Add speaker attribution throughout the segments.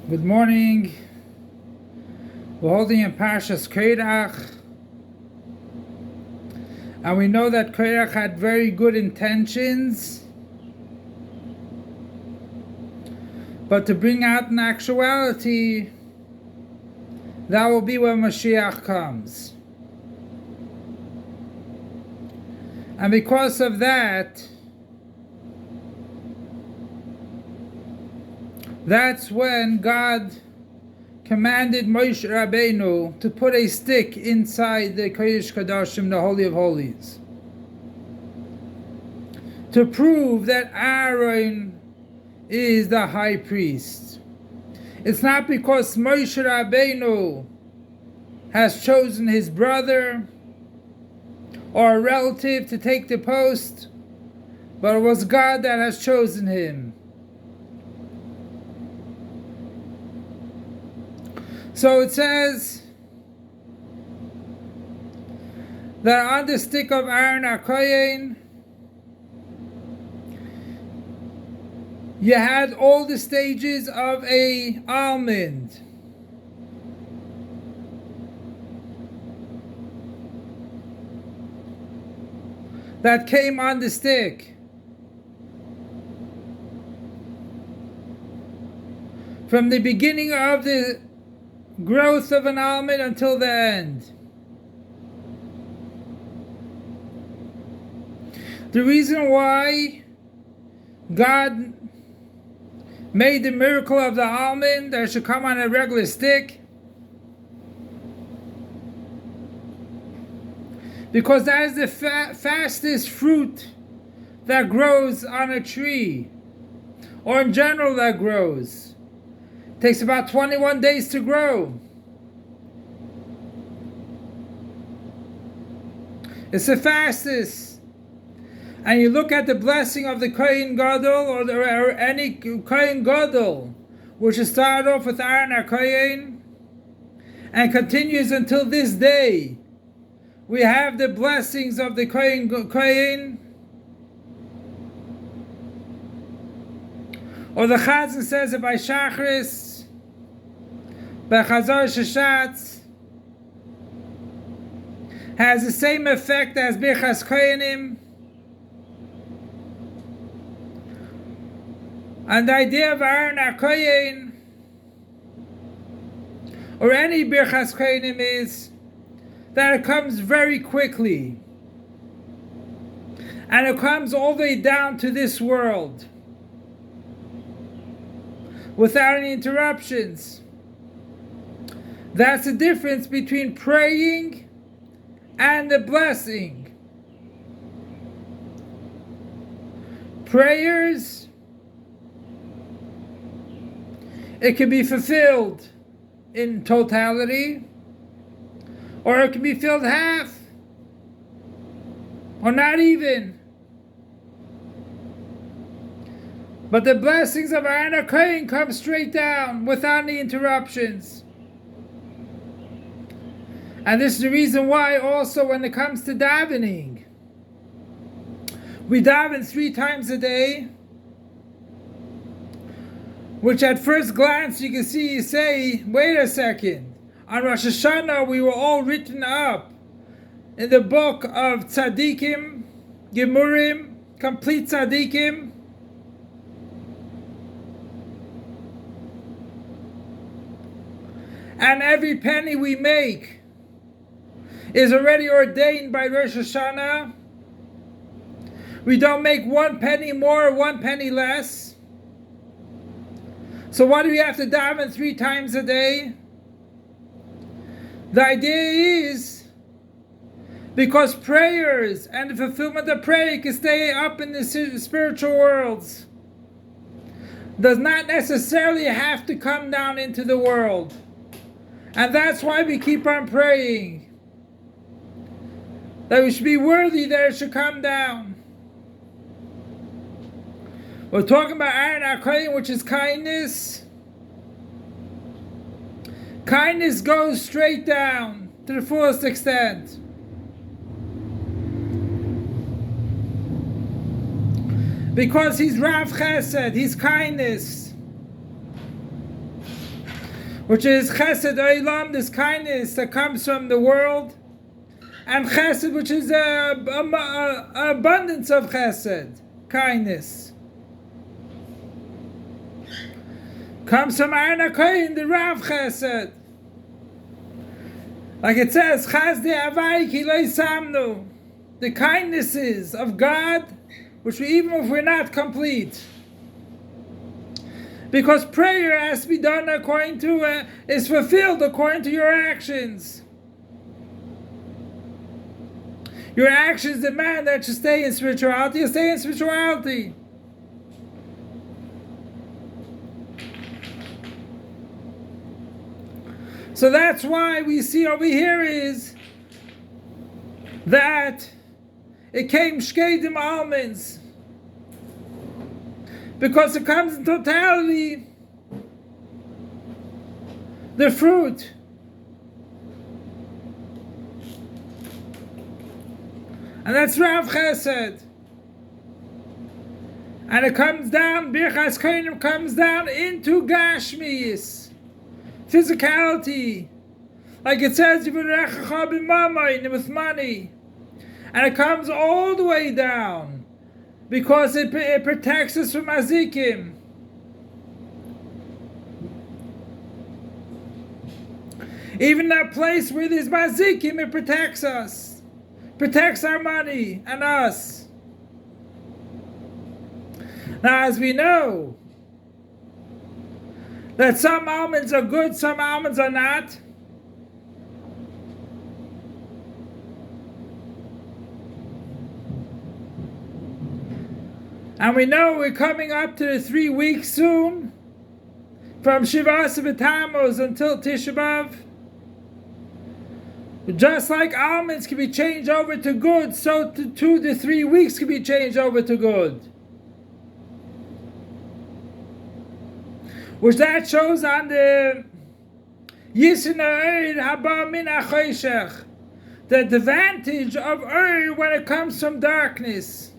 Speaker 1: Good morning. We're holding in Parshas Korach, and we know that Korach had very good intentions, but to bring out in actuality, that will be when Mashiach comes. And because of that, that's when God commanded Moshe Rabbeinu to put a stick inside the Kodesh Kodashim, the Holy of Holies, to prove that Aharon is the high priest. It's not because Moshe Rabbeinu has chosen his brother or a relative to take the post, but it was God that has chosen him. So it says that on the stick of Aharon hakohen, you had all the stages of a almond. That came on the stick. From the beginning of the growth of an almond until the end. The reason why God made the miracle of the almond that should come on a regular stick, because that is the fastest fruit that grows on a tree, or in general that grows. Takes about 21 days to grow. It's the fastest. And you look at the blessing of the Kohen Gadol or any Kohen Gadol, which is started off with Aharon hakohen and continues until this day. We have the blessings of the Kohen, or the Chazan says it by Shachris, by Chazar Shashatz, has the same effect as Birchas Kohanim. And the idea of Aharon hakohen, or any Birchas Kohanim, is that it comes very quickly. And it comes all the way down to this world, without any interruptions. That's the difference between praying and the blessing. Prayers, it can be fulfilled in totality, or it can be filled half, or not even. But the blessings of Aharon hakohen come straight down without any interruptions. And this is the reason why also when it comes to davening, we daven 3 times a day, which at first glance you can see, you say, wait a second, on Rosh Hashanah we were all written up in the book of Tzadikim, Gemurim, complete Tzadikim. And every penny we make is already ordained by Rosh Hashanah. We don't make 1 penny more or 1 penny less. So why do we have to daven 3 times a day? The idea is because prayers and the fulfillment of prayer can stay up in the spiritual worlds. Does not necessarily have to come down into the world. And that's why we keep on praying, that we should be worthy that it should come down. We're talking about Aharon hakohen, which is kindness. Kindness goes straight down to the fullest extent. Because he's Rav Chesed, he's kindness. which is chesed olam, this kindness that comes from the world, and chesed, which is an abundance of chesed, kindness. Comes from aharon hakohen, the Rav chesed. Like it says, chas de avai ki lo samnu, the kindnesses of God, which even if we're not complete. Because prayer has to be done according to, is fulfilled according to your actions. Your actions demand that you stay in spirituality, you stay in spirituality. So that's why we see over here is that it came shkedim almonds. Because it comes in totality, the fruit. And that's Rav Chesed. And it comes down, Birchas Kohanim comes down into Gashmis, physicality. Like it says, with money. And it comes all the way down, because it protects us from Azikim. Even that place where there's Mazikim, it protects us. Protects our money and us. Now, as we know, that some almonds are good, some almonds are not. And we know we're coming up to the 3 weeks soon, from Shivas B'Tammuz until Tisha B'Av. Just like almonds can be changed over to good, so 2 to 3 weeks can be changed over to good. Which that shows on the Yisin Ha'er Haba Min HaChoshech, the advantage of Ur when it comes from darkness.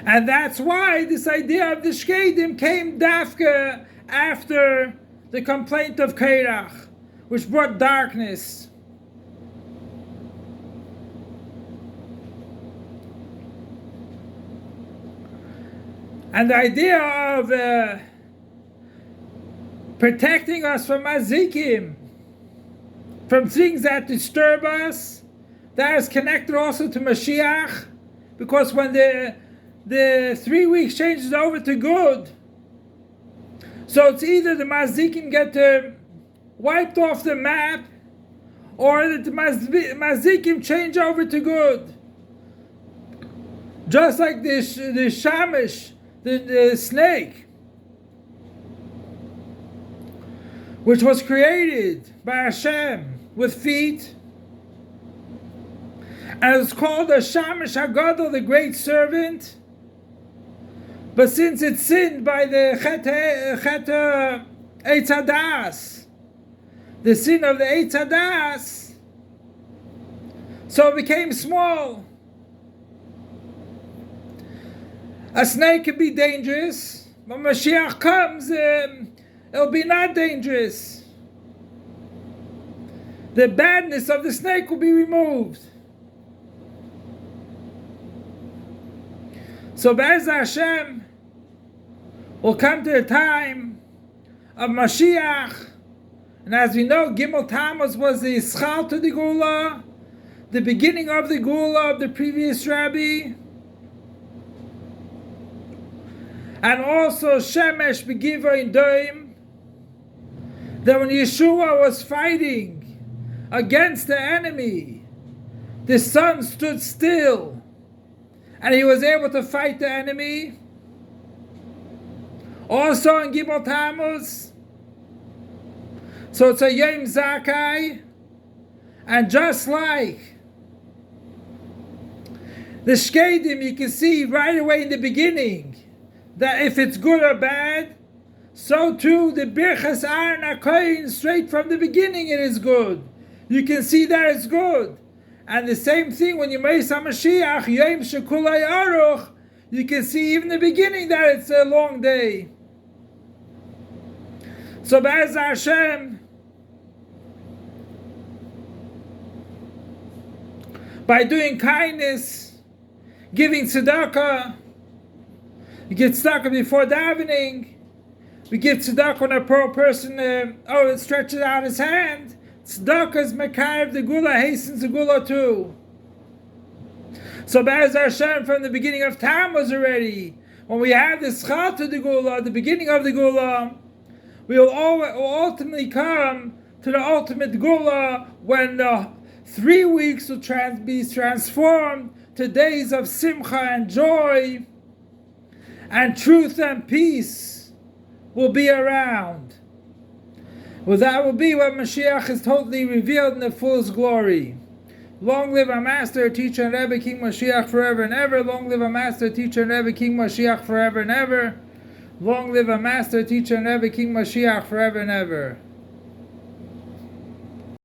Speaker 1: And that's why this idea of the Shkedim came dafka after the complaint of korach, which brought darkness. And the idea of protecting us from Azikim, from things that disturb us, that is connected also to Mashiach, because when the 3 weeks changes over to good, so it's either the Mazikim get wiped off the map, or that the Mazikim change over to good. Just like the Shamish, the snake, which was created by Hashem with feet, and it's called the Shamish HaGadol, the great servant. But since it sinned by the Chet Eitz Hadas, the sin of the Eitz Hadas, so it became small. A snake can be dangerous, but when Mashiach comes, it'll be not dangerous. The badness of the snake will be removed. So Be'ez Hashem will come to a time of Mashiach, and as we know, Gimel Tammuz was the Ischal to the geulah, the beginning of the geulah of the previous Rabbi, and also Shemesh Begiva in Doim, that when Yeshua was fighting against the enemy, the sun stood still, and he was able to fight the enemy. Also in Gimel Tammuz, so it's a Yom Zakai, and just like the Shkedim, you can see right away in the beginning that if it's good or bad, so too the Birchas Aharon HaKohen, straight from the beginning it is good. You can see that it's good. And the same thing when you Meis HaMashiach, Yom Shekulei Aruch, you can see even the beginning that it's a long day. So Be'ez Hashem, by doing kindness, giving tzedakah, you get tzedakah before davening. We give tzedakah when a poor person stretches out his hand. Tzedakah is mekarev the geulah, hastens the geulah too. So Be'ez Hashem, from the beginning of time was already, when we have the schat of the geulah, the beginning of the geulah, we will ultimately come to the ultimate geulah when 3 weeks will be transformed to days of simcha and joy, and truth and peace will be around. Well, that will be when Mashiach is totally revealed in the fullest glory. Long live our Master, Teacher, and Rebbe, King Mashiach forever and ever. Long live our Master, Teacher, and Rebbe, King Mashiach forever and ever. Long live our Master, Teacher, and Rebbe, King Mashiach forever and ever.